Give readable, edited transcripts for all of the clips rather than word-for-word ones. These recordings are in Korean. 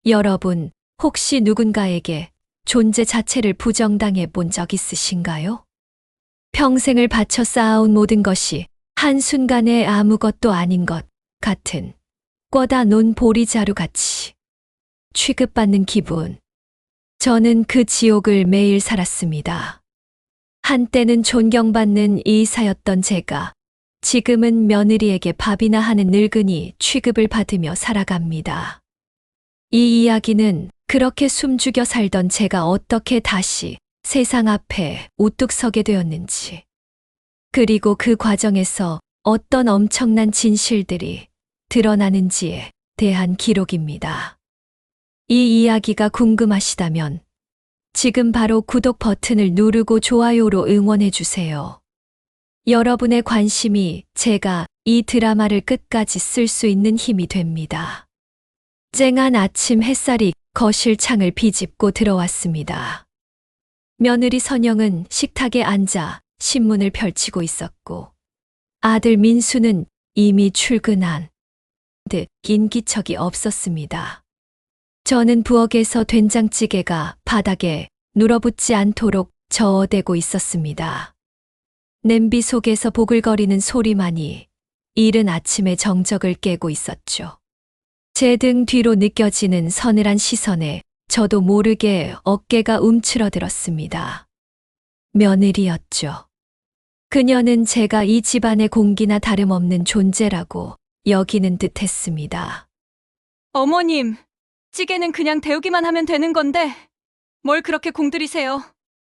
여러분, 혹시 누군가에게 존재 자체를 부정당해 본 적 있으신가요? 평생을 바쳐 쌓아온 모든 것이 한순간에 아무것도 아닌 것 같은 꿔다 놓은 보리자루 같이 취급받는 기분. 저는 그 지옥을 매일 살았습니다. 한때는 존경받는 이사였던 제가 지금은 며느리에게 밥이나 하는 늙은이 취급을 받으며 살아갑니다. 이 이야기는 그렇게 숨죽여 살던 제가 어떻게 다시 세상 앞에 우뚝 서게 되었는지, 그리고 그 과정에서 어떤 엄청난 진실들이 드러나는지에 대한 기록입니다. 이 이야기가 궁금하시다면 지금 바로 구독 버튼을 누르고 좋아요로 응원해 주세요. 여러분의 관심이 제가 이 드라마를 끝까지 쓸 수 있는 힘이 됩니다. 쨍한 아침 햇살이 거실 창을 비집고 들어왔습니다. 며느리 선영은 식탁에 앉아 신문을 펼치고 있었고, 아들 민수는 이미 출근한 듯 인기척이 없었습니다. 저는 부엌에서 된장찌개가 바닥에 눌어붙지 않도록 저어대고 있었습니다. 냄비 속에서 보글거리는 소리만이 이른 아침의 정적을 깨고 있었죠. 제 등 뒤로 느껴지는 서늘한 시선에 저도 모르게 어깨가 움츠러들었습니다. 며느리였죠. 그녀는 제가 이 집안의 공기나 다름없는 존재라고 여기는 듯 했습니다. 어머님, 찌개는 그냥 데우기만 하면 되는 건데 뭘 그렇게 공들이세요?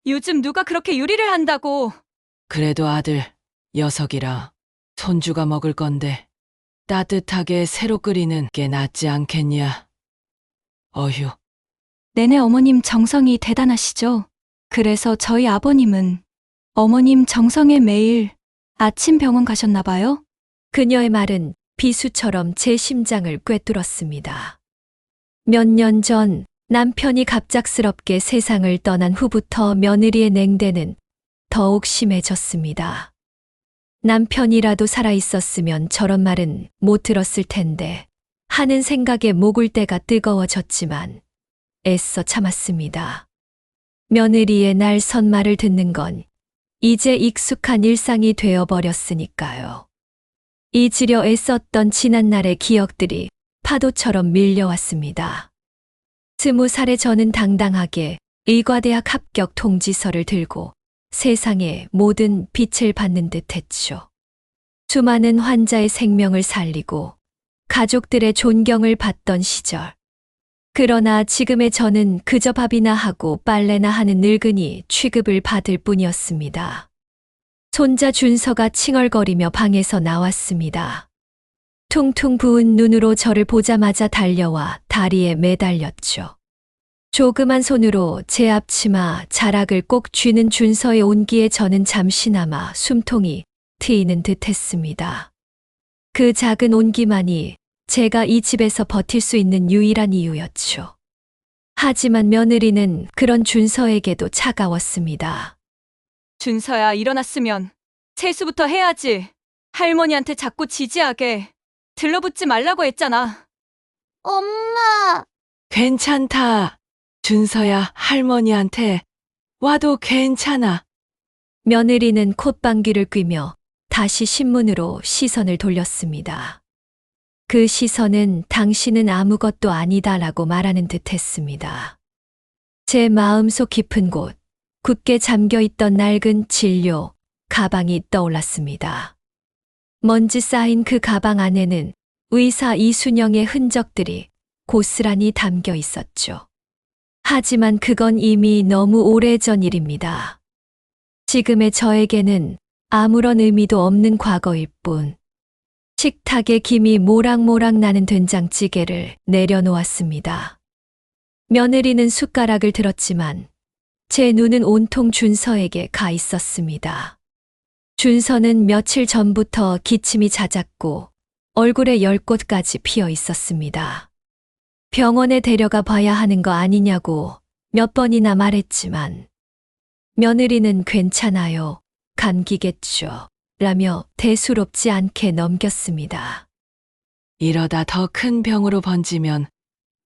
요즘 누가 그렇게 요리를 한다고. 그래도 아들, 녀석이라 손주가 먹을 건데 따뜻하게 새로 끓이는 게 낫지 않겠냐? 어휴, 내내 어머님 정성이 대단하시죠? 그래서 저희 아버님은 어머님 정성에 매일 아침 병원 가셨나 봐요? 그녀의 말은 비수처럼 제 심장을 꿰뚫었습니다. 몇 년 전 남편이 갑작스럽게 세상을 떠난 후부터 며느리의 냉대는 더욱 심해졌습니다. 남편이라도 살아있었으면 저런 말은 못 들었을 텐데 하는 생각에 목을때가 뜨거워졌지만 애써 참았습니다. 며느리의 날선 말을 듣는 건 이제 익숙한 일상이 되어버렸으니까요. 잊으려 애썼던 지난날의 기억들이 파도처럼 밀려왔습니다. 20살의 저는 당당하게 의과대학 합격 통지서를 들고 세상의 모든 빛을 받는 듯 했죠. 수많은 환자의 생명을 살리고 가족들의 존경을 받던 시절. 그러나 지금의 저는 그저 밥이나 하고 빨래나 하는 늙은이 취급을 받을 뿐이었습니다. 손자 준서가 칭얼거리며 방에서 나왔습니다. 퉁퉁 부은 눈으로 저를 보자마자 달려와 다리에 매달렸죠. 조그만 손으로 제 앞치마 자락을 꼭 쥐는 준서의 온기에 저는 잠시나마 숨통이 트이는 듯 했습니다. 그 작은 온기만이 제가 이 집에서 버틸 수 있는 유일한 이유였죠. 하지만 며느리는 그런 준서에게도 차가웠습니다. 준서야, 일어났으면 세수부터 해야지. 할머니한테 자꾸 지지하게 들러붙지 말라고 했잖아. 엄마, 괜찮다. 준서야, 할머니한테 와도 괜찮아. 며느리는 콧방귀를 뀌며 다시 신문으로 시선을 돌렸습니다. 그 시선은 당신은 아무것도 아니다라고 말하는 듯 했습니다. 제 마음속 깊은 곳, 굳게 잠겨있던 낡은 진료 가방이 떠올랐습니다. 먼지 쌓인 그 가방 안에는 의사 이순영의 흔적들이 고스란히 담겨 있었죠. 하지만 그건 이미 너무 오래전 일입니다. 지금의 저에게는 아무런 의미도 없는 과거일 뿐. 식탁에 김이 모락모락 나는 된장찌개를 내려놓았습니다. 며느리는 숟가락을 들었지만 제 눈은 온통 준서에게 가 있었습니다. 준서는 며칠 전부터 기침이 잦았고 얼굴에 열꽃까지 피어 있었습니다. 병원에 데려가 봐야 하는 거 아니냐고 몇 번이나 말했지만 며느리는 괜찮아요. 감기겠죠. 라며 대수롭지 않게 넘겼습니다. 이러다 더 큰 병으로 번지면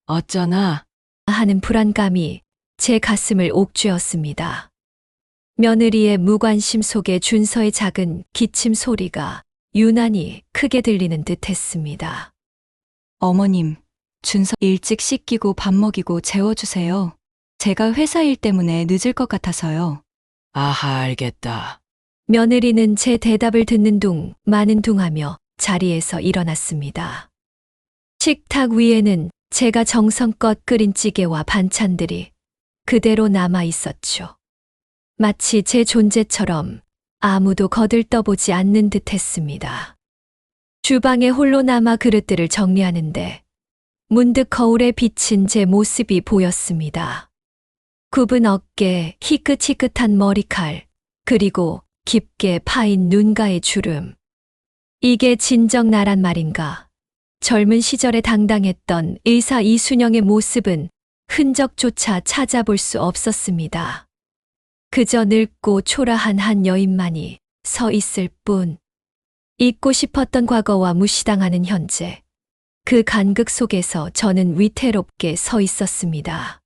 어쩌나? 하는 불안감이 제 가슴을 옥죄었습니다. 며느리의 무관심 속에 준서의 작은 기침 소리가 유난히 크게 들리는 듯 했습니다. 어머님, 준서 일찍 씻기고 밥 먹이고 재워주세요. 제가 회사 일 때문에 늦을 것 같아서요. 아하, 알겠다. 며느리는 제 대답을 듣는 둥 마는 둥 하며 자리에서 일어났습니다. 식탁 위에는 제가 정성껏 끓인 찌개와 반찬들이 그대로 남아 있었죠. 마치 제 존재처럼 아무도 거들떠보지 않는 듯 했습니다. 주방에 홀로 남아 그릇들을 정리하는데 문득 거울에 비친 제 모습이 보였습니다. 굽은 어깨, 희끗희끗한 머리칼, 그리고 깊게 파인 눈가의 주름. 이게 진정 나란 말인가? 젊은 시절에 당당했던 의사 이순영의 모습은 흔적조차 찾아볼 수 없었습니다. 그저 늙고 초라한 한 여인만이 서 있을 뿐. 잊고 싶었던 과거와 무시당하는 현재. 그 간극 속에서 저는 위태롭게 서 있었습니다.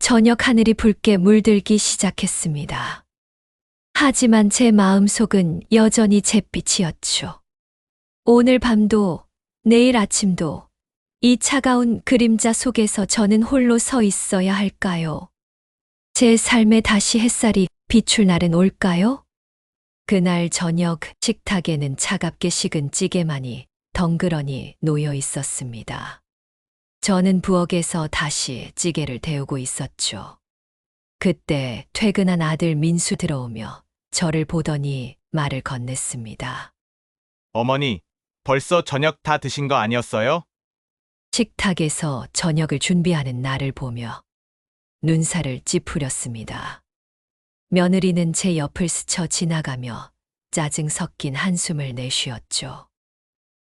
저녁 하늘이 붉게 물들기 시작했습니다. 하지만 제 마음속은 여전히 잿빛이었죠. 오늘 밤도 내일 아침도 이 차가운 그림자 속에서 저는 홀로 서 있어야 할까요? 제 삶에 다시 햇살이 비출 날은 올까요? 그날 저녁 식탁에는 차갑게 식은 찌개만이 덩그러니 놓여 있었습니다. 저는 부엌에서 다시 찌개를 데우고 있었죠. 그때 퇴근한 아들 민수 들어오며 저를 보더니 말을 건넸습니다. 어머니, 벌써 저녁 다 드신 거 아니었어요? 식탁에서 저녁을 준비하는 나를 보며 눈살을 찌푸렸습니다. 며느리는 제 옆을 스쳐 지나가며 짜증 섞인 한숨을 내쉬었죠.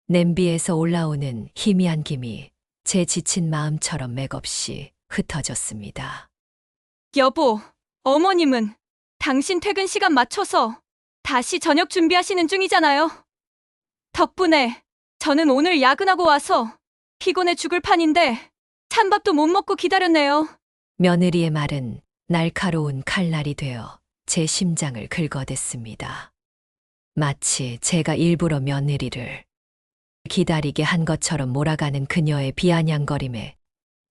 냄비에서 올라오는 희미한 김이 제 지친 마음처럼 맥없이 흩어졌습니다. 여보, 어머님은 당신 퇴근 시간 맞춰서 다시 저녁 준비하시는 중이잖아요. 덕분에 저는 오늘 야근하고 와서 피곤해 죽을 판인데 찬밥도 못 먹고 기다렸네요. 며느리의 말은 날카로운 칼날이 되어 제 심장을 긁어댔습니다. 마치 제가 일부러 며느리를 기다리게 한 것처럼 몰아가는 그녀의 비아냥거림에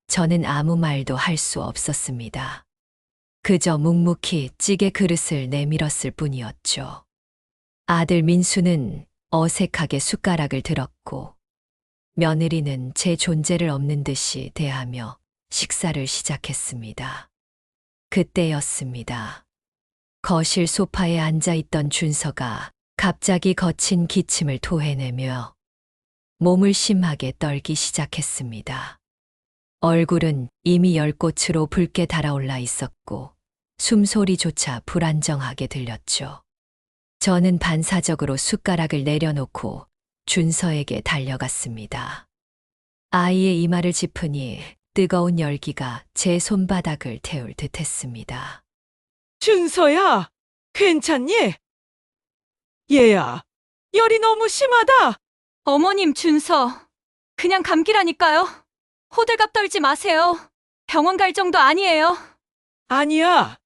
저는 아무 말도 할 수 없었습니다. 그저 묵묵히 찌개 그릇을 내밀었을 뿐이었죠. 아들 민수는 어색하게 숟가락을 들었고 며느리는 제 존재를 없는 듯이 대하며 식사를 시작했습니다. 그때였습니다. 거실 소파에 앉아있던 준서가 갑자기 거친 기침을 토해내며 몸을 심하게 떨기 시작했습니다. 얼굴은 이미 열꽃으로 붉게 달아올라 있었고 숨소리조차 불안정하게 들렸죠. 저는 반사적으로 숟가락을 내려놓고 준서에게 달려갔습니다. 아이의 이마를 짚으니 뜨거운 열기가 제 손바닥을 태울 듯했습니다. 준서야, 괜찮니? 얘야, 열이 너무 심하다. 어머님, 준서. 그냥 감기라니까요. 호들갑 떨지 마세요. 병원 갈 정도 아니에요. 아니야.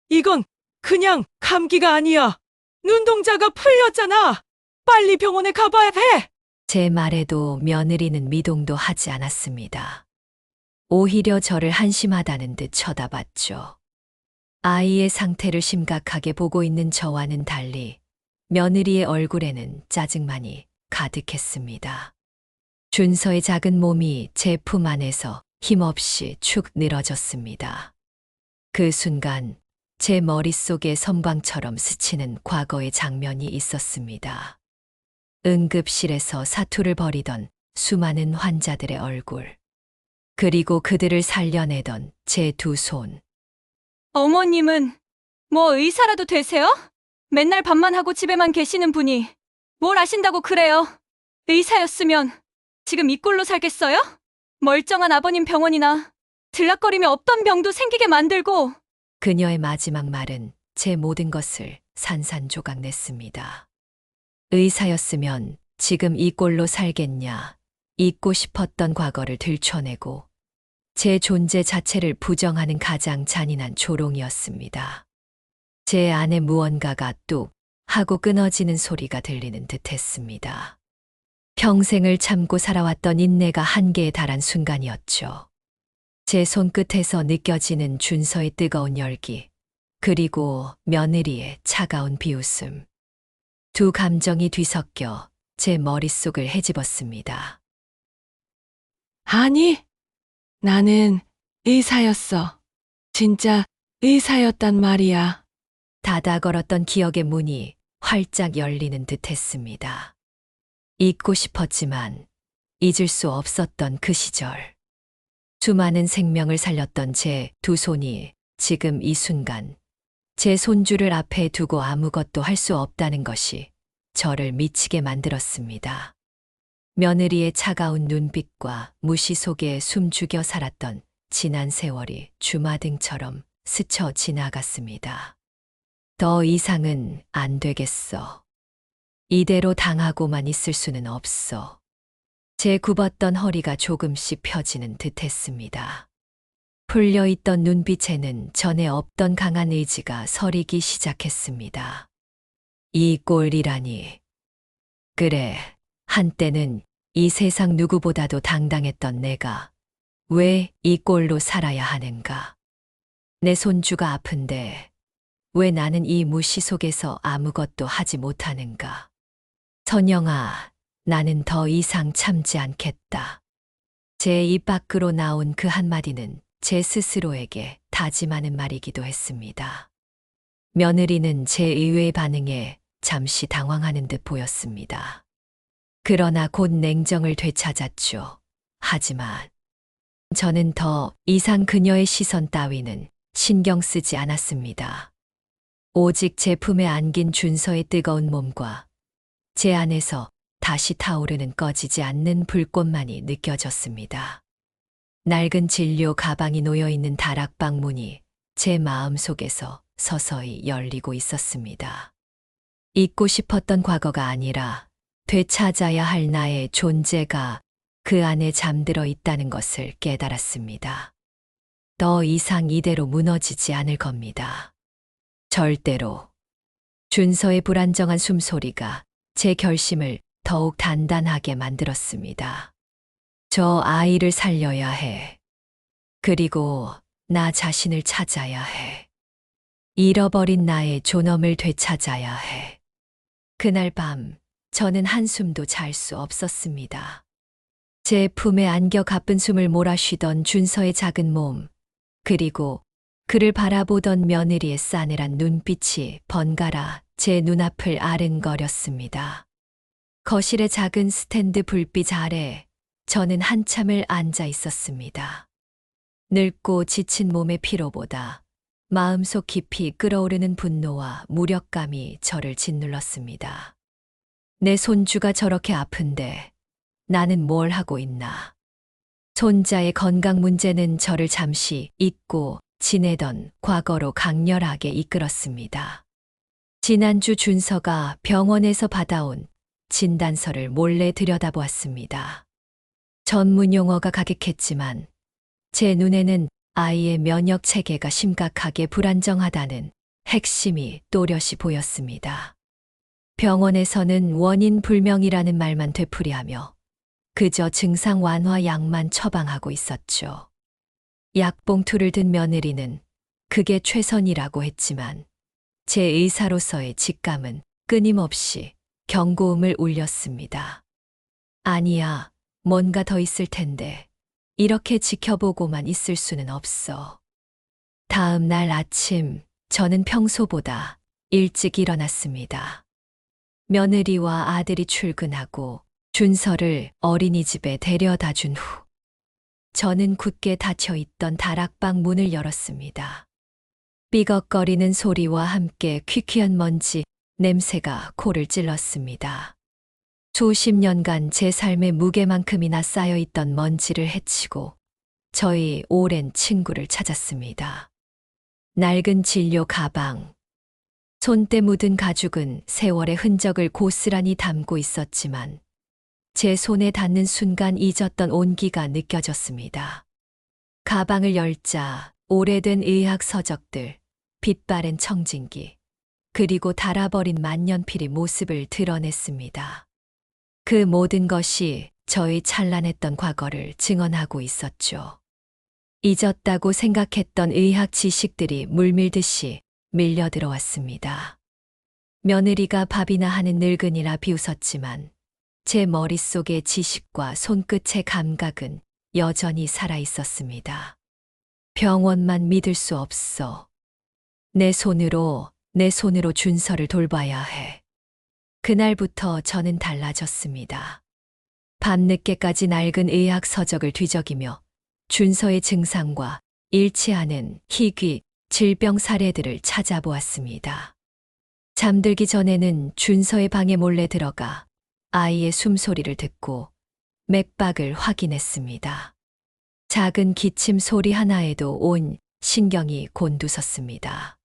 이건 그냥 감기가 아니야. 눈동자가 풀렸잖아. 빨리 병원에 가봐야 해. 제 말에도 며느리는 미동도 하지 않았습니다. 오히려 저를 한심하다는 듯 쳐다봤죠. 아이의 상태를 심각하게 보고 있는 저와는 달리 며느리의 얼굴에는 짜증만이 가득했습니다. 준서의 작은 몸이 제 품 안에서 힘없이 축 늘어졌습니다. 그 순간 제 머릿속에 섬광처럼 스치는 과거의 장면이 있었습니다. 응급실에서 사투를 벌이던 수많은 환자들의 얼굴, 그리고 그들을 살려내던 제 두 손. 어머님은 뭐 의사라도 되세요? 맨날 밥만 하고 집에만 계시는 분이 뭘 아신다고 그래요? 의사였으면 지금 이 꼴로 살겠어요? 멀쩡한 아버님 병원이나 들락거리며 없던 병도 생기게 만들고. 그녀의 마지막 말은 제 모든 것을 산산조각 냈습니다. 의사였으면 지금 이 꼴로 살겠냐, 잊고 싶었던 과거를 들춰내고 제 존재 자체를 부정하는 가장 잔인한 조롱이었습니다. 제 안에 무언가가 뚝 하고 끊어지는 소리가 들리는 듯 했습니다. 평생을 참고 살아왔던 인내가 한계에 달한 순간이었죠. 제 손끝에서 느껴지는 준서의 뜨거운 열기, 그리고 며느리의 차가운 비웃음. 두 감정이 뒤섞여 제 머릿속을 헤집었습니다. 아니, 나는 의사였어. 진짜 의사였단 말이야. 닫아 걸었던 기억의 문이 활짝 열리는 듯 했습니다. 잊고 싶었지만 잊을 수 없었던 그 시절. 수많은 생명을 살렸던 제 두 손이 지금 이 순간 제 손주를 앞에 두고 아무것도 할 수 없다는 것이 저를 미치게 만들었습니다. 며느리의 차가운 눈빛과 무시 속에 숨 죽여 살았던 지난 세월이 주마등처럼 스쳐 지나갔습니다. 더 이상은 안 되겠어. 이대로 당하고만 있을 수는 없어. 제 굽었던 허리가 조금씩 펴지는 듯 했습니다. 풀려있던 눈빛에는 전에 없던 강한 의지가 서리기 시작했습니다. 이 꼴이라니. 그래, 한때는 이 세상 누구보다도 당당했던 내가 왜 이 꼴로 살아야 하는가? 내 손주가 아픈데 왜 나는 이 무시 속에서 아무것도 하지 못하는가? 선영아, 나는 더 이상 참지 않겠다. 제 입 밖으로 나온 그 한마디는 제 스스로에게 다짐하는 말이기도 했습니다. 며느리는 제 의외의 반응에 잠시 당황하는 듯 보였습니다. 그러나 곧 냉정을 되찾았죠. 하지만 저는 더 이상 그녀의 시선 따위는 신경 쓰지 않았습니다. 오직 제 품에 안긴 준서의 뜨거운 몸과 제 안에서 다시 타오르는 꺼지지 않는 불꽃만이 느껴졌습니다. 낡은 진료 가방이 놓여있는 다락방 문이 제 마음속에서 서서히 열리고 있었습니다. 잊고 싶었던 과거가 아니라 되찾아야 할 나의 존재가 그 안에 잠들어 있다는 것을 깨달았습니다. 더 이상 이대로 무너지지 않을 겁니다. 절대로. 준서의 불안정한 숨소리가 제 결심을 더욱 단단하게 만들었습니다. 저 아이를 살려야 해. 그리고 나 자신을 찾아야 해. 잃어버린 나의 존엄을 되찾아야 해. 그날 밤 저는 한숨도 잘 수 없었습니다. 제 품에 안겨 가쁜 숨을 몰아쉬던 준서의 작은 몸, 그리고 그를 바라보던 며느리의 싸늘한 눈빛이 번갈아 제 눈앞을 아른거렸습니다. 거실의 작은 스탠드 불빛 아래 저는 한참을 앉아 있었습니다. 늙고 지친 몸의 피로보다 마음속 깊이 끓어오르는 분노와 무력감이 저를 짓눌렀습니다. 내 손주가 저렇게 아픈데 나는 뭘 하고 있나. 손자의 건강 문제는 저를 잠시 잊고 지내던 과거로 강렬하게 이끌었습니다. 지난주 준서가 병원에서 받아온 진단서를 몰래 들여다보았습니다. 전문 용어가 가득했지만 제 눈에는 아이의 면역 체계가 심각하게 불안정하다는 핵심이 또렷이 보였습니다. 병원에서는 원인 불명이라는 말만 되풀이하며 그저 증상 완화 약만 처방하고 있었죠. 약봉투를 든 며느리는 그게 최선이라고 했지만 제 의사로서의 직감은 끊임없이 경고음을 울렸습니다. 아니야, 뭔가 더 있을 텐데 이렇게 지켜보고만 있을 수는 없어. 다음 날 아침 저는 평소보다 일찍 일어났습니다. 며느리와 아들이 출근하고 준서를 어린이집에 데려다 준 후 저는 굳게 닫혀있던 다락방 문을 열었습니다. 삐걱거리는 소리와 함께 퀴퀴한 먼지 냄새가 코를 찔렀습니다. 수십 년간 제 삶의 무게만큼이나 쌓여있던 먼지를 헤치고 저희 오랜 친구를 찾았습니다. 낡은 진료 가방, 손때 묻은 가죽은 세월의 흔적을 고스란히 담고 있었지만 제 손에 닿는 순간 잊었던 온기가 느껴졌습니다. 가방을 열자 오래된 의학 서적들, 빛바랜 청진기, 그리고 닳아버린 만년필이 모습을 드러냈습니다. 그 모든 것이 저의 찬란했던 과거를 증언하고 있었죠. 잊었다고 생각했던 의학 지식들이 물밀듯이 밀려 들어왔습니다. 며느리가 밥이나 하는 늙은이라 비웃었지만 제 머릿속의 지식과 손끝의 감각은 여전히 살아 있었습니다. 병원만 믿을 수 없어. 내 손으로 준서를 돌봐야 해. 그날부터 저는 달라졌습니다. 밤늦게까지 낡은 의학 서적을 뒤적이며 준서의 증상과 일치하는 희귀 질병 사례들을 찾아보았습니다. 잠들기 전에는 준서의 방에 몰래 들어가 아이의 숨소리를 듣고 맥박을 확인했습니다. 작은 기침 소리 하나에도 온 신경이 곤두섰습니다.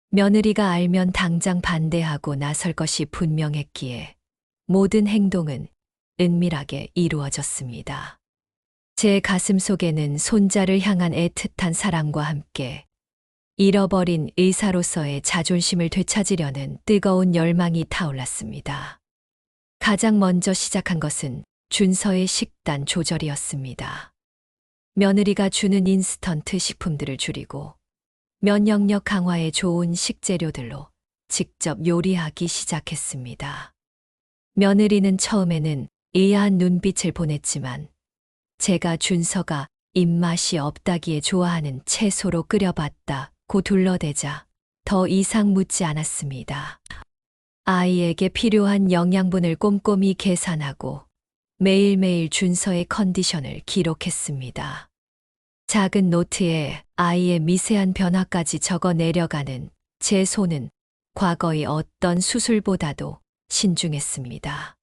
며느리가 알면 당장 반대하고 나설 것이 분명했기에 모든 행동은 은밀하게 이루어졌습니다. 제 가슴 속에는 손자를 향한 애틋한 사랑과 함께 잃어버린 의사로서의 자존심을 되찾으려는 뜨거운 열망이 타올랐습니다. 가장 먼저 시작한 것은 준서의 식단 조절이었습니다. 며느리가 주는 인스턴트 식품들을 줄이고 면역력 강화에 좋은 식재료들로 직접 요리하기 시작했습니다. 며느리는 처음에는 의아한 눈빛을 보냈지만 제가 준서가 입맛이 없다기에 좋아하는 채소로 끓여봤다고 둘러대자 더 이상 묻지 않았습니다. 아이에게 필요한 영양분을 꼼꼼히 계산하고 매일매일 준서의 컨디션을 기록했습니다. 작은 노트에 아이의 미세한 변화까지 적어 내려가는 제 손은 과거의 어떤 수술보다도 신중했습니다.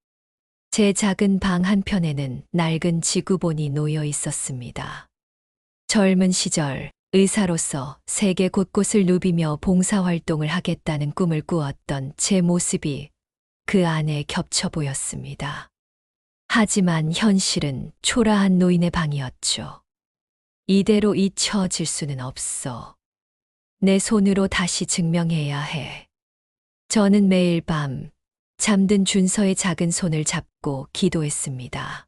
제 작은 방 한편에는 낡은 지구본이 놓여 있었습니다. 젊은 시절 의사로서 세계 곳곳을 누비며 봉사활동을 하겠다는 꿈을 꾸었던 제 모습이 그 안에 겹쳐 보였습니다. 하지만 현실은 초라한 노인의 방이었죠. 이대로 잊혀질 수는 없어. 내 손으로 다시 증명해야 해. 저는 매일 밤 잠든 준서의 작은 손을 잡고 기도했습니다.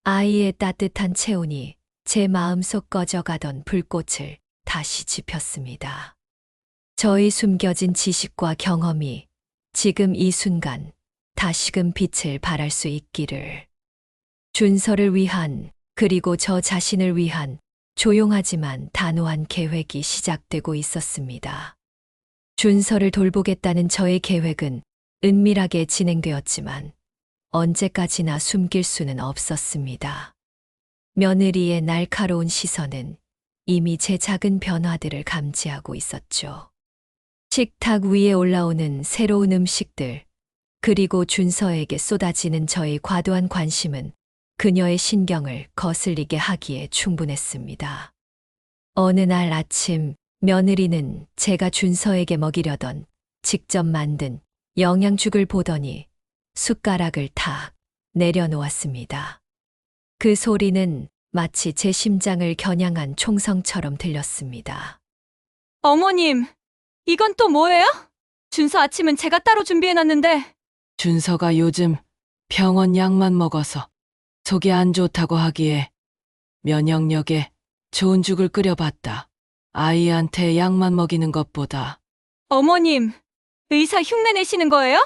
아이의 따뜻한 체온이 제 마음속 꺼져가던 불꽃을 다시 지폈습니다. 저의 숨겨진 지식과 경험이 지금 이 순간 다시금 빛을 발할 수 있기를. 준서를 위한, 그리고 저 자신을 위한 조용하지만 단호한 계획이 시작되고 있었습니다. 준서를 돌보겠다는 저의 계획은 은밀하게 진행되었지만 언제까지나 숨길 수는 없었습니다. 며느리의 날카로운 시선은 이미 제 작은 변화들을 감지하고 있었죠. 식탁 위에 올라오는 새로운 음식들, 그리고 준서에게 쏟아지는 저의 과도한 관심은 그녀의 신경을 거슬리게 하기에 충분했습니다. 어느 날 아침 며느리는 제가 준서에게 먹이려던 직접 만든 영양죽을 보더니 숟가락을 탁 내려놓았습니다. 그 소리는 마치 제 심장을 겨냥한 총성처럼 들렸습니다. 어머님, 이건 또 뭐예요? 준서 아침은 제가 따로 준비해놨는데. 준서가 요즘 병원 약만 먹어서 속이 안 좋다고 하기에 면역력에 좋은 죽을 끓여봤다. 아이한테 약만 먹이는 것보다. 어머님, 의사 흉내 내시는 거예요?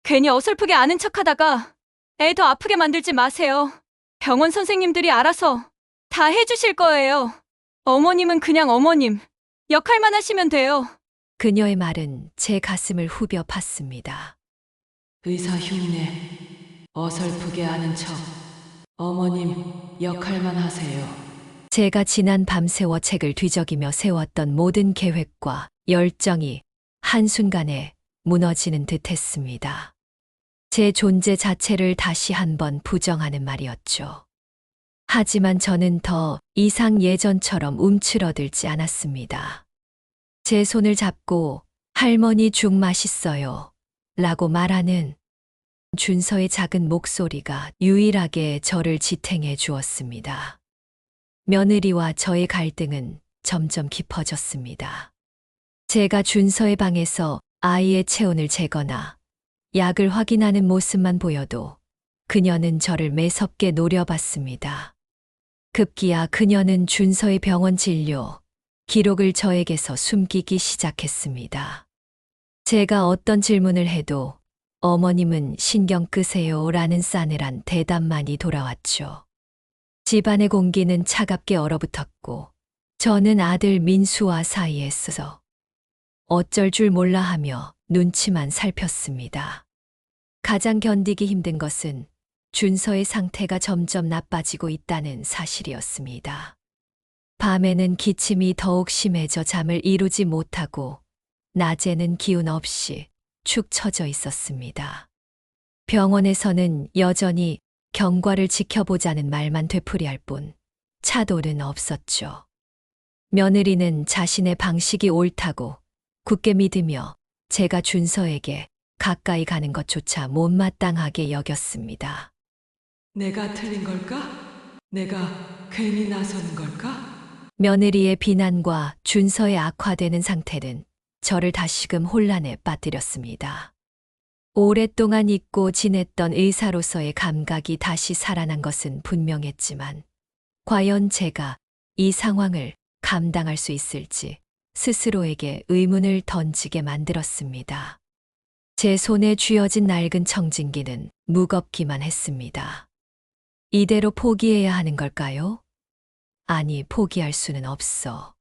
괜히 어설프게 아는 척하다가 애 더 아프게 만들지 마세요. 병원 선생님들이 알아서 다 해주실 거예요. 어머님은 그냥 어머님 역할만 하시면 돼요. 그녀의 말은 제 가슴을 후벼 팠습니다. 의사 흉내, 어설프게 아는 척. 어머님 역할만 하세요. 제가 지난 밤새워 책을 뒤적이며 세웠던 모든 계획과 열정이 한순간에 무너지는 듯 했습니다. 제 존재 자체를 다시 한번 부정하는 말이었죠. 하지만 저는 더 이상 예전처럼 움츠러들지 않았습니다. 제 손을 잡고 할머니 죽 맛있어요 라고 말하는 준서의 작은 목소리가 유일하게 저를 지탱해 주었습니다. 며느리와 저의 갈등은 점점 깊어졌습니다. 제가 준서의 방에서 아이의 체온을 재거나 약을 확인하는 모습만 보여도 그녀는 저를 매섭게 노려봤습니다. 급기야 그녀는 준서의 병원 진료 기록을 저에게서 숨기기 시작했습니다. 제가 어떤 질문을 해도 어머님은 신경 끄세요 라는 싸늘한 대답만이 돌아왔죠. 집안의 공기는 차갑게 얼어붙었고 저는 아들 민수와 사이에 있어서 어쩔 줄 몰라 하며 눈치만 살폈습니다. 가장 견디기 힘든 것은 준서의 상태가 점점 나빠지고 있다는 사실이었습니다. 밤에는 기침이 더욱 심해져 잠을 이루지 못하고 낮에는 기운 없이 축 처져 있었습니다. 병원에서는 여전히 경과를 지켜보자는 말만 되풀이할 뿐 차도는 없었죠. 며느리는 자신의 방식이 옳다고 굳게 믿으며 제가 준서에게 가까이 가는 것조차 못마땅하게 여겼습니다. 내가 틀린 걸까? 내가 괜히 나서는 걸까? 며느리의 비난과 준서의 악화되는 상태는 저를 다시금 혼란에 빠뜨렸습니다. 오랫동안 잊고 지냈던 의사로서의 감각이 다시 살아난 것은 분명했지만 과연 제가 이 상황을 감당할 수 있을지 스스로에게 의문을 던지게 만들었습니다. 제 손에 쥐어진 낡은 청진기는 무겁기만 했습니다. 이대로 포기해야 하는 걸까요? 아니, 포기할 수는 없어.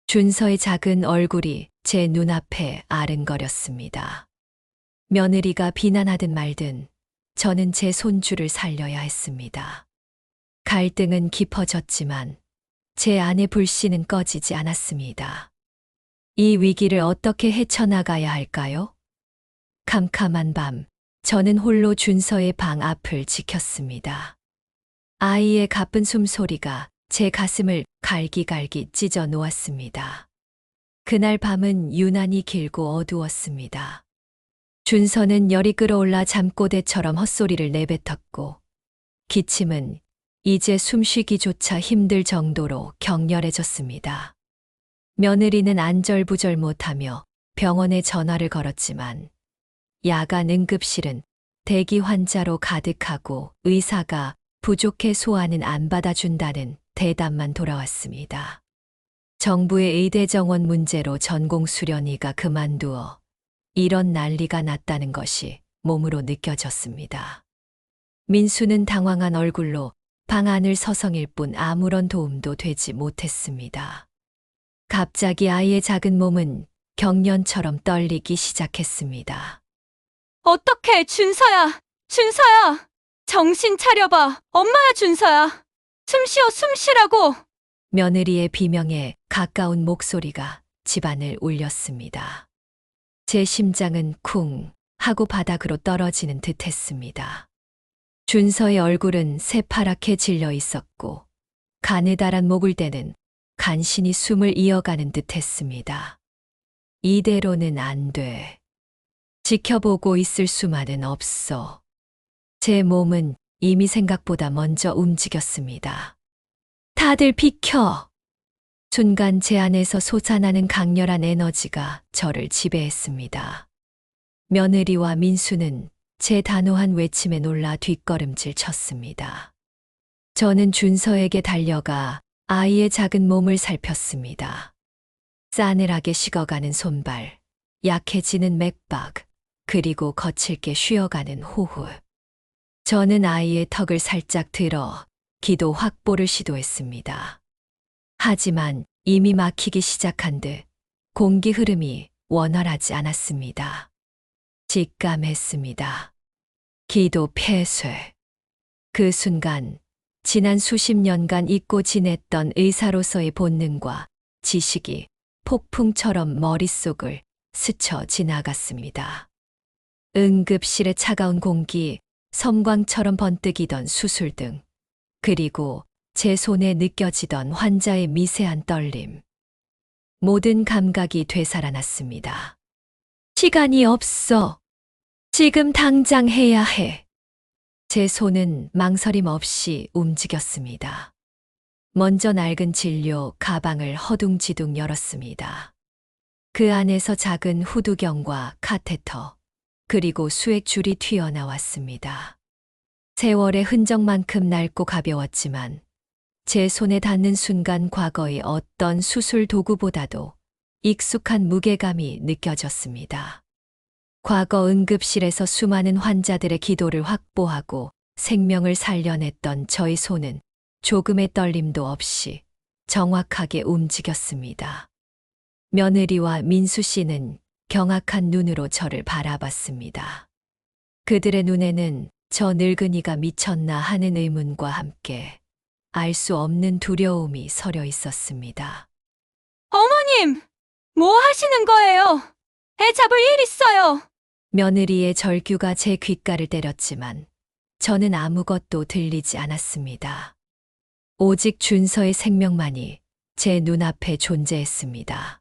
준서의 작은 얼굴이 제 눈앞에 아른거렸습니다. 며느리가 비난하든 말든 저는 제 손주를 살려야 했습니다. 갈등은 깊어졌지만 제 안의 불씨는 꺼지지 않았습니다. 이 위기를 어떻게 헤쳐나가야 할까요? 캄캄한 밤, 저는 홀로 준서의 방 앞을 지켰습니다. 아이의 가쁜 숨소리가 제 가슴을 갈기갈기 찢어 놓았습니다. 그날 밤은 유난히 길고 어두웠습니다. 준서는 열이 끌어올라 잠꼬대처럼 헛소리를 내뱉었고 기침은 이제 숨쉬기조차 힘들 정도로 격렬해졌습니다. 며느리는 안절부절 못하며 병원에 전화를 걸었지만 야간 응급실은 대기 환자로 가득하고 의사가 부족해 소환은 안 받아준다는 대답만 돌아왔습니다. 정부의 의대 정원 문제로 전공 수련의가 그만두어 이런 난리가 났다는 것이 몸으로 느껴졌습니다. 민수는 당황한 얼굴로 방 안을 서성일 뿐 아무런 도움도 되지 못했습니다. 갑자기 아이의 작은 몸은 경련처럼 떨리기 시작했습니다. 어떡해, 준서야! 준서야! 정신 차려봐! 엄마야, 준서야! 숨 쉬어, 숨 쉬라고! 며느리의 비명에 가까운 목소리가 집안을 울렸습니다. 제 심장은 쿵 하고 바닥으로 떨어지는 듯 했습니다. 준서의 얼굴은 새파랗게 질려 있었고 가느다란 목을대는 간신히 숨을 이어가는 듯 했습니다. 이대로는 안 돼. 지켜보고 있을 수만은 없어. 제 몸은 이미 생각보다 먼저 움직였습니다. 다들 비켜! 순간 제 안에서 솟아나는 강렬한 에너지가 저를 지배했습니다. 며느리와 민수는 제 단호한 외침에 놀라 뒷걸음질 쳤습니다. 저는 준서에게 달려가 아이의 작은 몸을 살폈습니다. 싸늘하게 식어가는 손발, 약해지는 맥박, 그리고 거칠게 쉬어가는 호흡. 저는 아이의 턱을 살짝 들어 기도 확보를 시도했습니다. 하지만 이미 막히기 시작한 듯 공기 흐름이 원활하지 않았습니다. 직감했습니다. 기도 폐쇄. 그 순간 지난 수십 년간 잊고 지냈던 의사로서의 본능과 지식이 폭풍처럼 머릿속을 스쳐 지나갔습니다. 응급실의 차가운 공기, 섬광처럼 번뜩이던 수술등, 그리고 제 손에 느껴지던 환자의 미세한 떨림. 모든 감각이 되살아났습니다. 시간이 없어. 지금 당장 해야 해. 제 손은 망설임 없이 움직였습니다. 먼저 낡은 진료 가방을 허둥지둥 열었습니다. 그 안에서 작은 후두경과 카테터, 그리고 수액줄이 튀어나왔습니다. 세월의 흔적만큼 낡고 가벼웠지만 제 손에 닿는 순간 과거의 어떤 수술 도구보다도 익숙한 무게감이 느껴졌습니다. 과거 응급실에서 수많은 환자들의 기도를 확보하고 생명을 살려냈던 저의 손은 조금의 떨림도 없이 정확하게 움직였습니다. 며느리와 민수 씨는 경악한 눈으로 저를 바라봤습니다. 그들의 눈에는 저 늙은이가 미쳤나 하는 의문과 함께 알 수 없는 두려움이 서려 있었습니다. 어머님! 뭐 하시는 거예요? 애 잡을 일 있어요! 며느리의 절규가 제 귓가를 때렸지만 저는 아무것도 들리지 않았습니다. 오직 준서의 생명만이 제 눈앞에 존재했습니다.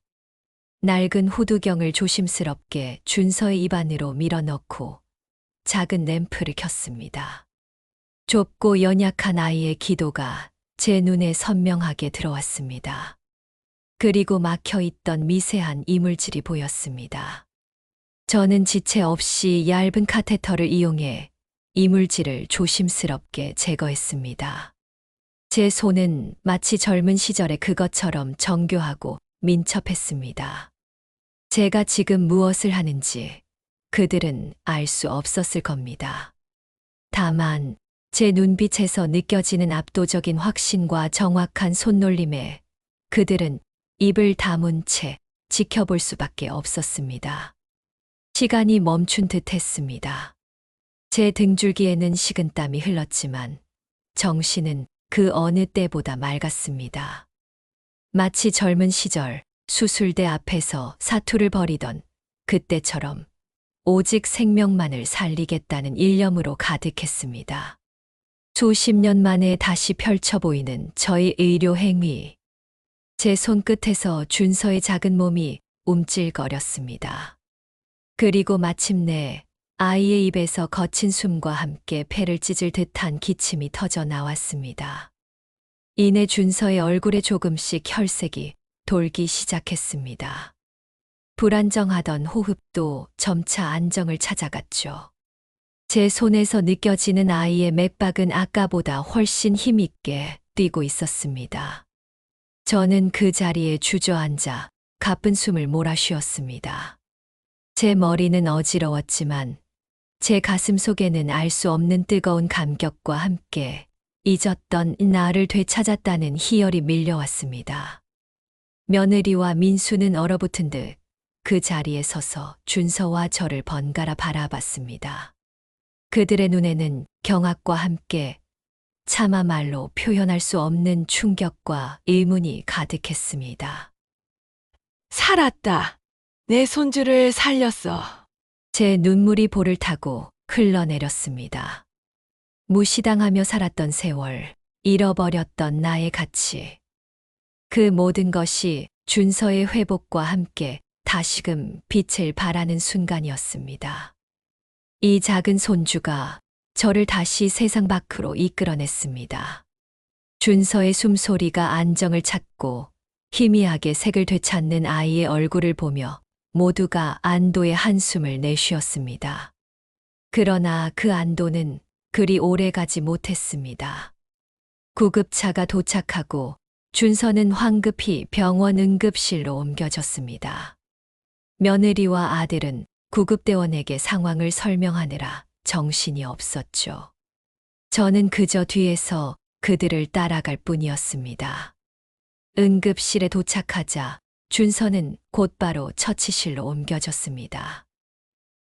낡은 후두경을 조심스럽게 준서의 입 안으로 밀어넣고 작은 램프를 켰습니다. 좁고 연약한 아이의 기도가 제 눈에 선명하게 들어왔습니다. 그리고 막혀있던 미세한 이물질이 보였습니다. 저는 지체 없이 얇은 카테터를 이용해 이물질을 조심스럽게 제거했습니다. 제 손은 마치 젊은 시절의 그것처럼 정교하고 민첩했습니다. 제가 지금 무엇을 하는지 그들은 알 수 없었을 겁니다. 다만 제 눈빛에서 느껴지는 압도적인 확신과 정확한 손놀림에 그들은 입을 다문 채 지켜볼 수밖에 없었습니다. 시간이 멈춘 듯 했습니다. 제 등줄기에는 식은땀이 흘렀지만 정신은 그 어느 때보다 맑았습니다. 마치 젊은 시절 수술대 앞에서 사투를 벌이던 그때처럼 오직 생명만을 살리겠다는 일념으로 가득했습니다. 수십 년 만에 다시 펼쳐 보이는 저의 의료 행위. 제 손끝에서 준서의 작은 몸이 움찔거렸습니다. 그리고 마침내 아이의 입에서 거친 숨과 함께 폐를 찢을 듯한 기침이 터져 나왔습니다. 이내 준서의 얼굴에 조금씩 혈색이 돌기 시작했습니다. 불안정하던 호흡도 점차 안정을 찾아갔죠. 제 손에서 느껴지는 아이의 맥박은 아까보다 훨씬 힘있게 뛰고 있었습니다. 저는 그 자리에 주저앉아 가쁜 숨을 몰아쉬었습니다. 제 머리는 어지러웠지만 제 가슴 속에는 알 수 없는 뜨거운 감격과 함께 잊었던 나를 되찾았다는 희열이 밀려왔습니다. 며느리와 민수는 얼어붙은 듯 그 자리에 서서 준서와 저를 번갈아 바라봤습니다. 그들의 눈에는 경악과 함께 차마 말로 표현할 수 없는 충격과 의문이 가득했습니다. 살았다. 내 손주를 살렸어. 제 눈물이 볼을 타고 흘러내렸습니다. 무시당하며 살았던 세월, 잃어버렸던 나의 가치. 그 모든 것이 준서의 회복과 함께 다시금 빛을 발하는 순간이었습니다. 이 작은 손주가 저를 다시 세상 밖으로 이끌어냈습니다. 준서의 숨소리가 안정을 찾고 희미하게 색을 되찾는 아이의 얼굴을 보며 모두가 안도의 한숨을 내쉬었습니다. 그러나 그 안도는 그리 오래 가지 못했습니다. 구급차가 도착하고 준서는 황급히 병원 응급실로 옮겨졌습니다. 며느리와 아들은 구급대원에게 상황을 설명하느라 정신이 없었죠. 저는 그저 뒤에서 그들을 따라갈 뿐이었습니다. 응급실에 도착하자 준서는 곧바로 처치실로 옮겨졌습니다.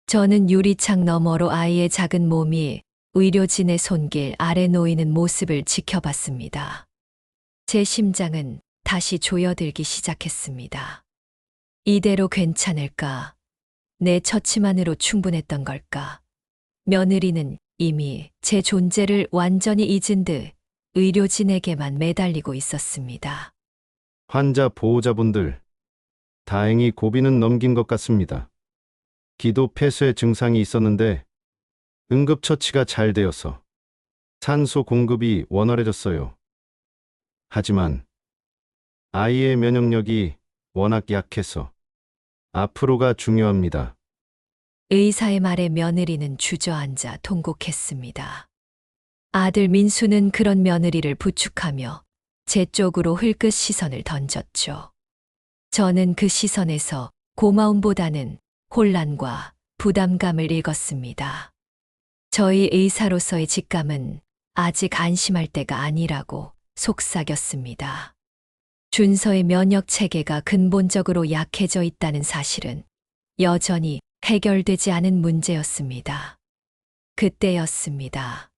저는 유리창 너머로 아이의 작은 몸이 의료진의 손길 아래 놓이는 모습을 지켜봤습니다. 제 심장은 다시 조여들기 시작했습니다. 이대로 괜찮을까? 내 처치만으로 충분했던 걸까? 며느리는 이미 제 존재를 완전히 잊은 듯 의료진에게만 매달리고 있었습니다. 환자 보호자분들, 다행히 고비는 넘긴 것 같습니다. 기도 폐쇄 증상이 있었는데 응급처치가 잘 되어서 산소 공급이 원활해졌어요. 하지만 아이의 면역력이 워낙 약해서 앞으로가 중요합니다. 의사의 말에 며느리는 주저앉아 통곡했습니다. 아들 민수는 그런 며느리를 부축하며 제 쪽으로 흘끗 시선을 던졌죠. 저는 그 시선에서 고마움보다는 혼란과 부담감을 읽었습니다. 저희 의사로서의 직감은 아직 안심할 때가 아니라고 속삭였습니다. 준서의 면역 체계가 근본적으로 약해져 있다는 사실은 여전히 해결되지 않은 문제였습니다. 그때였습니다.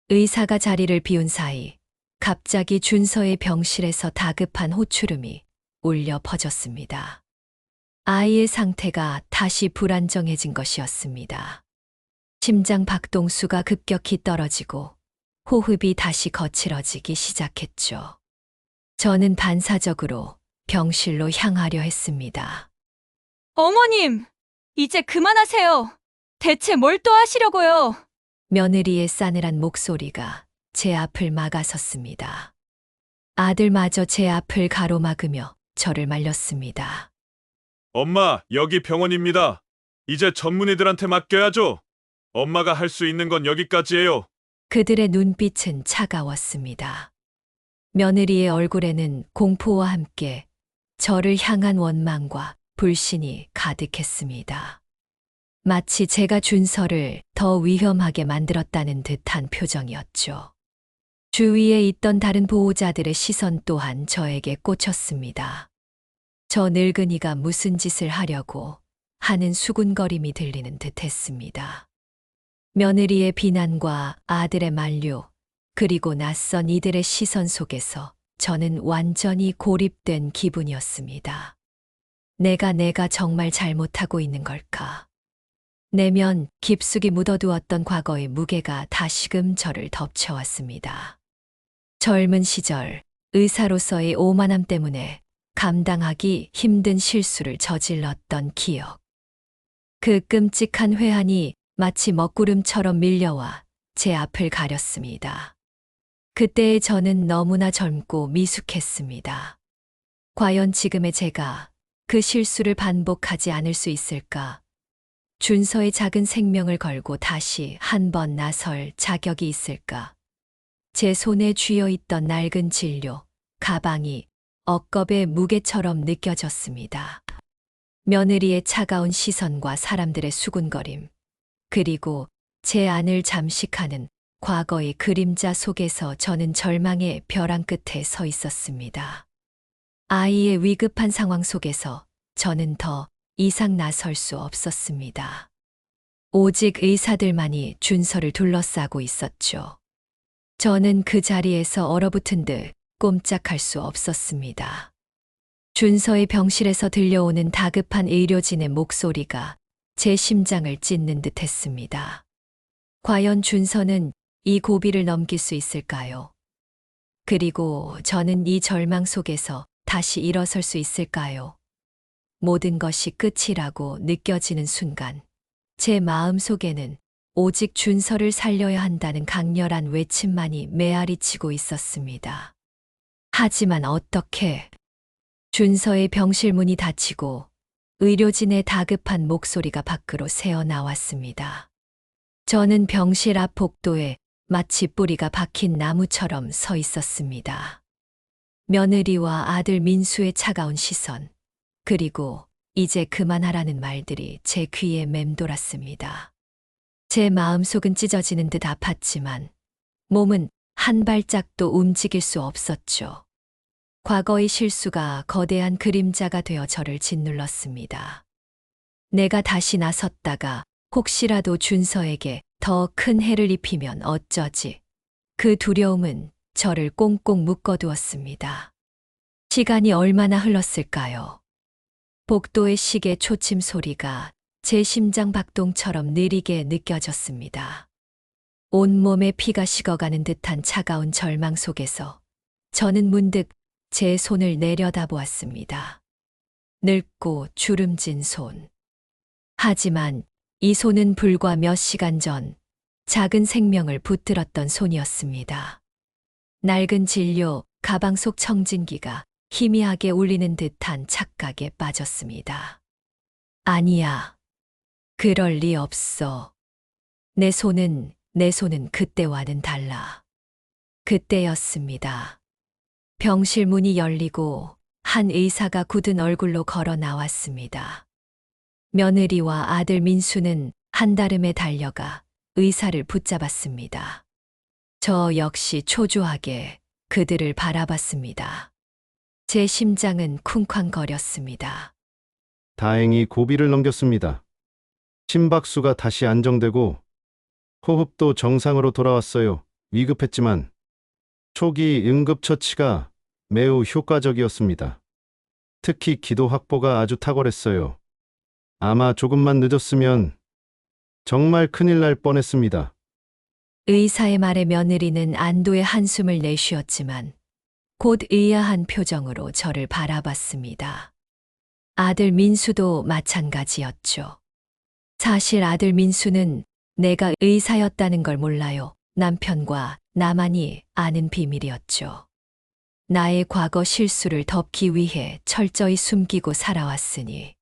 의사가 자리를 비운 사이 갑자기 준서의 병실에서 다급한 호출음이 울려 퍼졌습니다. 아이의 상태가 다시 불안정해진 것이었습니다. 심장 박동수가 급격히 떨어지고 호흡이 다시 거칠어지기 시작했죠. 저는 반사적으로 병실로 향하려 했습니다. 어머님, 이제 그만하세요. 대체 뭘 또 하시려고요? 며느리의 싸늘한 목소리가 제 앞을 막아섰습니다. 아들마저 제 앞을 가로막으며 저를 말렸습니다. 엄마, 여기 병원입니다. 이제 전문의들한테 맡겨야죠. 엄마가 할 수 있는 건 여기까지예요. 그들의 눈빛은 차가웠습니다. 며느리의 얼굴에는 공포와 함께 저를 향한 원망과 불신이 가득했습니다. 마치 제가 준서를 더 위험하게 만들었다는 듯한 표정이었죠. 주위에 있던 다른 보호자들의 시선 또한 저에게 꽂혔습니다. 저 늙은이가 무슨 짓을 하려고 하는 수군거림이 들리는 듯 했습니다. 며느리의 비난과 아들의 만류, 그리고 낯선 이들의 시선 속에서 저는 완전히 고립된 기분이었습니다. 내가 정말 잘못하고 있는 걸까? 내면 깊숙이 묻어두었던 과거의 무게가 다시금 저를 덮쳐왔습니다. 젊은 시절 의사로서의 오만함 때문에 감당하기 힘든 실수를 저질렀던 기억. 그 끔찍한 회한이 마치 먹구름처럼 밀려와 제 앞을 가렸습니다. 그때의 저는 너무나 젊고 미숙했습니다. 과연 지금의 제가 그 실수를 반복하지 않을 수 있을까? 준서의 작은 생명을 걸고 다시 한 번 나설 자격이 있을까? 제 손에 쥐어 있던 낡은 진료, 가방이 억겁의 무게처럼 느껴졌습니다. 며느리의 차가운 시선과 사람들의 수군거림, 그리고 제 안을 잠식하는 과거의 그림자 속에서 저는 절망의 벼랑 끝에 서 있었습니다. 아이의 위급한 상황 속에서 저는 더 이상 나설 수 없었습니다. 오직 의사들만이 준서를 둘러싸고 있었죠. 저는 그 자리에서 얼어붙은 듯 꼼짝할 수 없었습니다. 준서의 병실에서 들려오는 다급한 의료진의 목소리가 제 심장을 찢는 듯 했습니다. 과연 준서는 이 고비를 넘길 수 있을까요? 그리고 저는 이 절망 속에서 다시 일어설 수 있을까요? 모든 것이 끝이라고 느껴지는 순간, 제 마음 속에는 오직 준서를 살려야 한다는 강렬한 외침만이 메아리치고 있었습니다. 하지만 어떻게? 준서의 병실 문이 닫히고 의료진의 다급한 목소리가 밖으로 새어 나왔습니다. 저는 병실 앞 복도에 마치 뿌리가 박힌 나무처럼 서 있었습니다. 며느리와 아들 민수의 차가운 시선, 그리고 이제 그만하라는 말들이 제 귀에 맴돌았습니다. 제 마음속은 찢어지는 듯 아팠지만 몸은 한 발짝도 움직일 수 없었죠. 과거의 실수가 거대한 그림자가 되어 저를 짓눌렀습니다. 내가 다시 나섰다가 혹시라도 준서에게 더 큰 해를 입히면 어쩌지? 그 두려움은 저를 꽁꽁 묶어두었습니다. 시간이 얼마나 흘렀을까요? 복도의 시계 초침 소리가 제 심장 박동처럼 느리게 느껴졌습니다. 온몸에 피가 식어가는 듯한 차가운 절망 속에서 저는 문득 제 손을 내려다보았습니다. 늙고 주름진 손. 하지만 이 손은 불과 몇 시간 전 작은 생명을 붙들었던 손이었습니다. 낡은 진료, 가방 속 청진기가 희미하게 울리는 듯한 착각에 빠졌습니다. 아니야. 그럴 리 없어. 내 손은 그때와는 달라. 그때였습니다. 병실 문이 열리고 한 의사가 굳은 얼굴로 걸어 나왔습니다. 며느리와 아들 민수는 한달음에 달려가 의사를 붙잡았습니다. 저 역시 초조하게 그들을 바라봤습니다. 제 심장은 쿵쾅거렸습니다. 다행히 고비를 넘겼습니다. 심박수가 다시 안정되고 호흡도 정상으로 돌아왔어요. 위급했지만 초기 응급처치가 매우 효과적이었습니다. 특히 기도 확보가 아주 탁월했어요. 아마 조금만 늦었으면 정말 큰일 날 뻔했습니다. 의사의 말에 며느리는 안도의 한숨을 내쉬었지만 곧 의아한 표정으로 저를 바라봤습니다. 아들 민수도 마찬가지였죠. 사실 아들 민수는 내가 의사였다는 걸 몰라요. 남편과 나만이 아는 비밀이었죠. 나의 과거 실수를 덮기 위해 철저히 숨기고 살아왔으니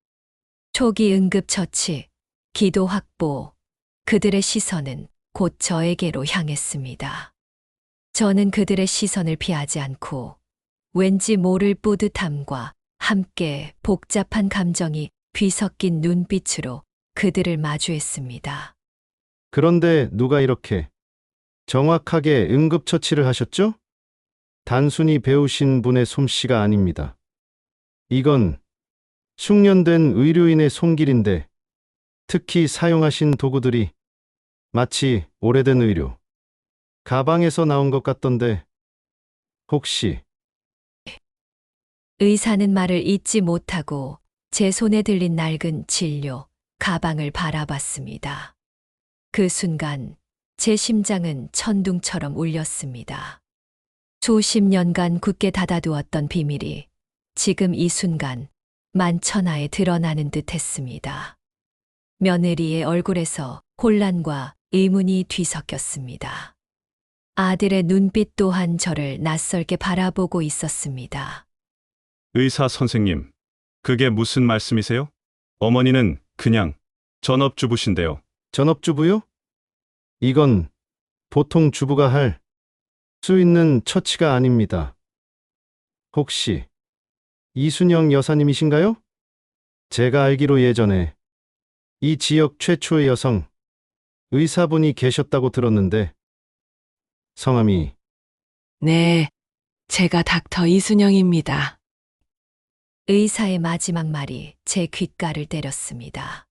초기 응급처치, 기도 확보, 그들의 시선은 곧 저에게로 향했습니다. 저는 그들의 시선을 피하지 않고 왠지 모를 뿌듯함과 함께 복잡한 감정이 뒤섞인 눈빛으로 그들을 마주했습니다. 그런데 누가 이렇게 정확하게 응급처치를 하셨죠? 단순히 배우신 분의 솜씨가 아닙니다. 이건 숙련된 의료인의 손길인데 특히 사용하신 도구들이 마치 오래된 의료 가방에서 나온 것 같던데 혹시 의사는 말을 잇지 못하고 제 손에 들린 낡은 진료 가방을 바라봤습니다. 그 순간 제 심장은 천둥처럼 울렸습니다. 수십 년간 굳게 닫아두었던 비밀이 지금 이 순간 만천하에 드러나는 듯 했습니다. 며느리의 얼굴에서 혼란과 의문이 뒤섞였습니다. 아들의 눈빛 또한 저를 낯설게 바라보고 있었습니다. 의사 선생님, 그게 무슨 말씀이세요? 어머니는 그냥 전업주부신데요. 전업주부요? 이건 보통 주부가 할 수 있는 처치가 아닙니다. 혹시 이순영 여사님이신가요? 제가 알기로 예전에 이 지역 최초의 여성 의사분이 계셨다고 들었는데 성함이 네, 제가 닥터 이순영입니다. 의사의 마지막 말이 제 귓가를 때렸습니다.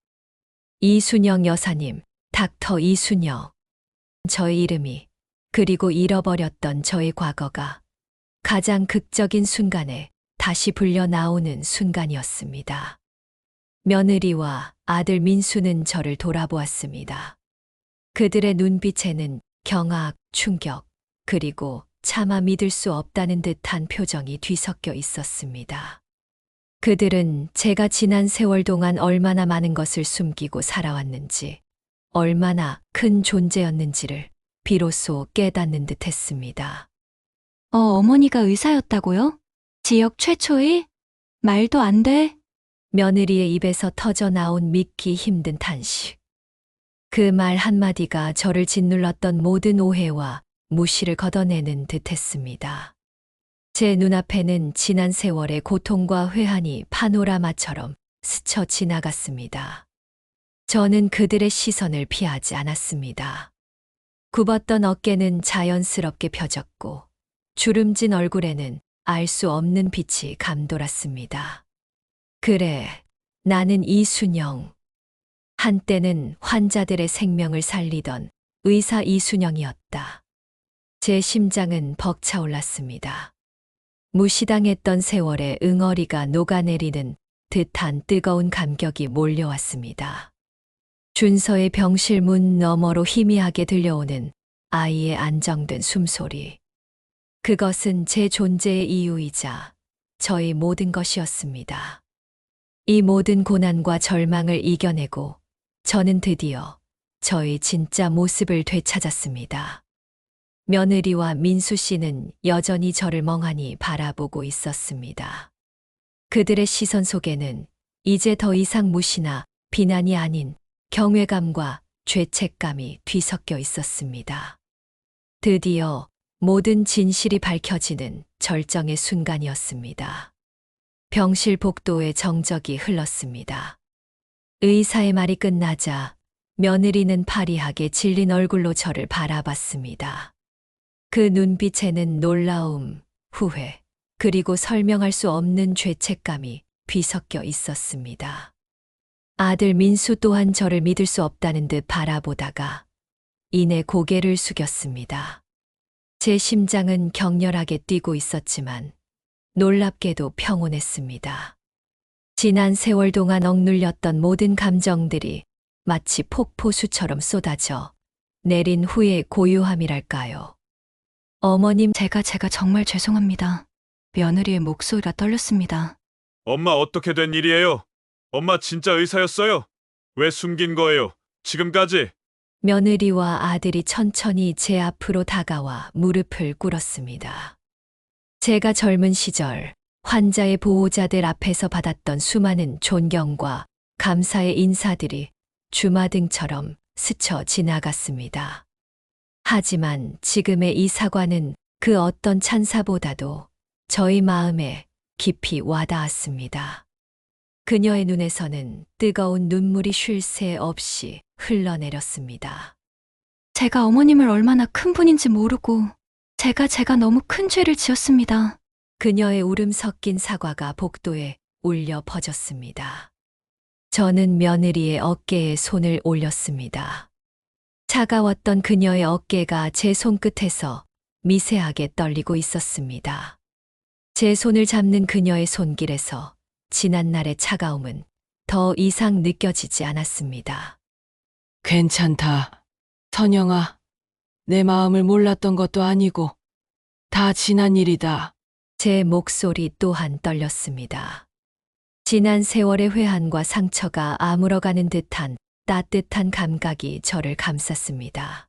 이순영 여사님, 닥터 이순영. 저의 이름이 그리고 잃어버렸던 저의 과거가 가장 극적인 순간에 다시 불려 나오는 순간이었습니다. 며느리와 아들 민수는 저를 돌아보았습니다. 그들의 눈빛에는 경악, 충격, 그리고 차마 믿을 수 없다는 듯한 표정이 뒤섞여 있었습니다. 그들은 제가 지난 세월 동안 얼마나 많은 것을 숨기고 살아왔는지, 얼마나 큰 존재였는지를 비로소 깨닫는 듯 했습니다. 어머니가 의사였다고요? 지역 최초의? 말도 안 돼. 며느리의 입에서 터져 나온 믿기 힘든 탄식. 그 말 한마디가 저를 짓눌렀던 모든 오해와 무시를 걷어내는 듯 했습니다. 제 눈앞에는 지난 세월의 고통과 회한이 파노라마처럼 스쳐 지나갔습니다. 저는 그들의 시선을 피하지 않았습니다. 굽었던 어깨는 자연스럽게 펴졌고 주름진 얼굴에는 알 수 없는 빛이 감돌았습니다. 그래, 나는 이순영. 한때는 환자들의 생명을 살리던 의사 이순영이었다. 제 심장은 벅차올랐습니다. 무시당했던 세월의 응어리가 녹아내리는 듯한 뜨거운 감격이 몰려왔습니다. 준서의 병실 문 너머로 희미하게 들려오는 아이의 안정된 숨소리. 그것은 제 존재의 이유이자 저의 모든 것이었습니다. 이 모든 고난과 절망을 이겨내고 저는 드디어 저의 진짜 모습을 되찾았습니다. 며느리와 민수 씨는 여전히 저를 멍하니 바라보고 있었습니다. 그들의 시선 속에는 이제 더 이상 무시나 비난이 아닌 경외감과 죄책감이 뒤섞여 있었습니다. 드디어 모든 진실이 밝혀지는 절정의 순간이었습니다. 병실 복도에 정적이 흘렀습니다. 의사의 말이 끝나자 며느리는 파리하게 질린 얼굴로 저를 바라봤습니다. 그 눈빛에는 놀라움, 후회, 그리고 설명할 수 없는 죄책감이 뒤섞여 있었습니다. 아들 민수 또한 저를 믿을 수 없다는 듯 바라보다가 이내 고개를 숙였습니다. 제 심장은 격렬하게 뛰고 있었지만 놀랍게도 평온했습니다. 지난 세월 동안 억눌렸던 모든 감정들이 마치 폭포수처럼 쏟아져 내린 후의 고요함이랄까요. 어머님, 제가 정말 죄송합니다. 며느리의 목소리가 떨렸습니다. 엄마 어떻게 된 일이에요? 엄마 진짜 의사였어요? 왜 숨긴 거예요? 지금까지? 며느리와 아들이 천천히 제 앞으로 다가와 무릎을 꿇었습니다. 제가 젊은 시절 환자의 보호자들 앞에서 받았던 수많은 존경과 감사의 인사들이 주마등처럼 스쳐 지나갔습니다. 하지만 지금의 이 사과는 그 어떤 찬사보다도 저희 마음에 깊이 와닿았습니다. 그녀의 눈에서는 뜨거운 눈물이 쉴 새 없이 흘러내렸습니다. 제가 어머님을 얼마나 큰 분인지 모르고 제가 너무 큰 죄를 지었습니다. 그녀의 울음 섞인 사과가 복도에 울려 퍼졌습니다. 저는 며느리의 어깨에 손을 올렸습니다. 차가웠던 그녀의 어깨가 제 손끝에서 미세하게 떨리고 있었습니다. 제 손을 잡는 그녀의 손길에서 지난날의 차가움은 더 이상 느껴지지 않았습니다. 괜찮다. 선영아, 내 마음을 몰랐던 것도 아니고 다 지난 일이다. 제 목소리 또한 떨렸습니다. 지난 세월의 회한과 상처가 아물어가는 듯한 따뜻한 감각이 저를 감쌌습니다.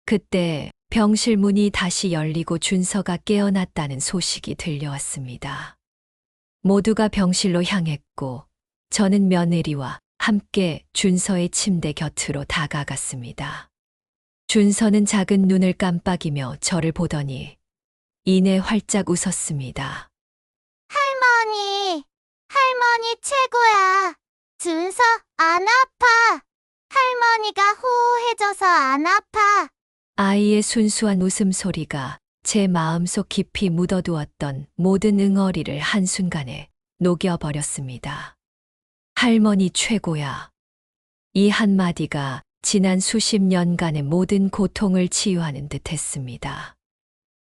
그때 병실 문이 다시 열리고 준서가 깨어났다는 소식이 들려왔습니다. 모두가 병실로 향했고 저는 며느리와 함께 준서의 침대 곁으로 다가갔습니다. 준서는 작은 눈을 깜빡이며 저를 보더니 이내 활짝 웃었습니다. 할머니 최고야. 준서 안 아파. 할머니가 호호해줘서 안 아파. 아이의 순수한 웃음소리가 제 마음속 깊이 묻어두었던 모든 응어리를 한순간에 녹여버렸습니다. 할머니 최고야. 이 한마디가 지난 수십 년간의 모든 고통을 치유하는 듯 했습니다.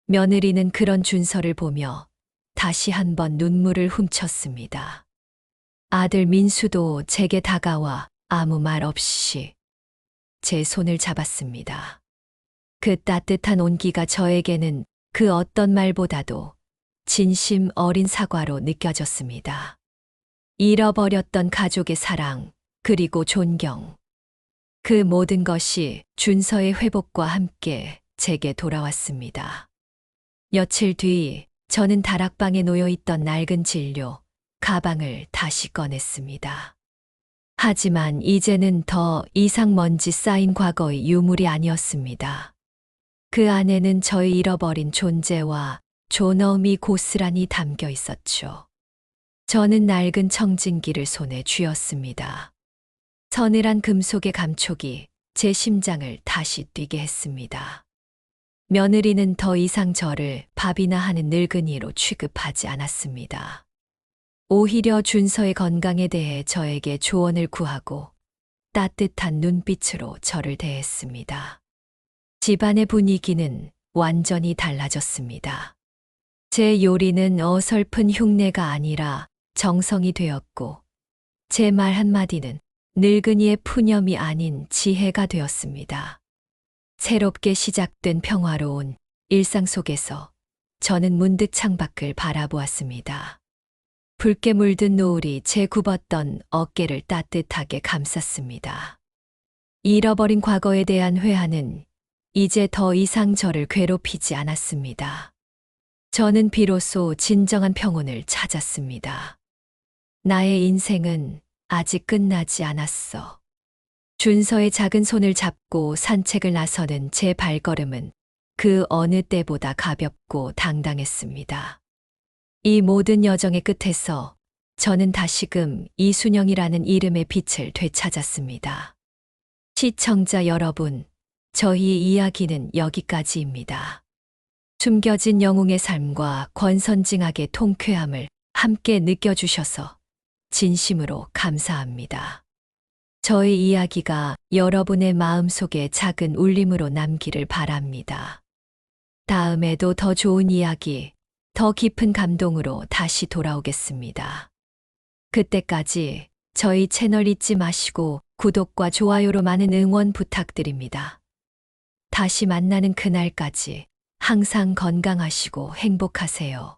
며느리는 그런 준서를 보며 다시 한번 눈물을 훔쳤습니다. 아들 민수도 제게 다가와 아무 말 없이 제 손을 잡았습니다. 그 따뜻한 온기가 저에게는 그 어떤 말보다도 진심 어린 사과로 느껴졌습니다. 잃어버렸던 가족의 사랑, 그리고 존경. 그 모든 것이 준서의 회복과 함께 제게 돌아왔습니다. 며칠 뒤 저는 다락방에 놓여있던 낡은 진료, 가방을 다시 꺼냈습니다. 하지만 이제는 더 이상 먼지 쌓인 과거의 유물이 아니었습니다. 그 안에는 저의 잃어버린 존재와 존엄이 고스란히 담겨 있었죠. 저는 낡은 청진기를 손에 쥐었습니다. 서늘한 금속의 감촉이 제 심장을 다시 뛰게 했습니다. 며느리는 더 이상 저를 밥이나 하는 늙은이로 취급하지 않았습니다. 오히려 준서의 건강에 대해 저에게 조언을 구하고 따뜻한 눈빛으로 저를 대했습니다. 집안의 분위기는 완전히 달라졌습니다. 제 요리는 어설픈 흉내가 아니라 정성이 되었고, 제 말 한마디는 늙은이의 푸념이 아닌 지혜가 되었습니다. 새롭게 시작된 평화로운 일상 속에서 저는 문득 창밖을 바라보았습니다. 붉게 물든 노을이 제 굽었던 어깨를 따뜻하게 감쌌습니다. 잃어버린 과거에 대한 회한은 이제 더 이상 저를 괴롭히지 않았습니다. 저는 비로소 진정한 평온을 찾았습니다. 나의 인생은 아직 끝나지 않았어. 준서의 작은 손을 잡고 산책을 나서는 제 발걸음은 그 어느 때보다 가볍고 당당했습니다. 이 모든 여정의 끝에서 저는 다시금 이순영이라는 이름의 빛을 되찾았습니다. 시청자 여러분, 저희의 이야기는 여기까지입니다. 숨겨진 영웅의 삶과 권선징악의 통쾌함을 함께 느껴주셔서 진심으로 감사합니다. 저의 이야기가 여러분의 마음속에 작은 울림으로 남기를 바랍니다. 다음에도 더 좋은 이야기, 더 깊은 감동으로 다시 돌아오겠습니다. 그때까지 저희 채널 잊지 마시고 구독과 좋아요로 많은 응원 부탁드립니다. 다시 만나는 그날까지 항상 건강하시고 행복하세요.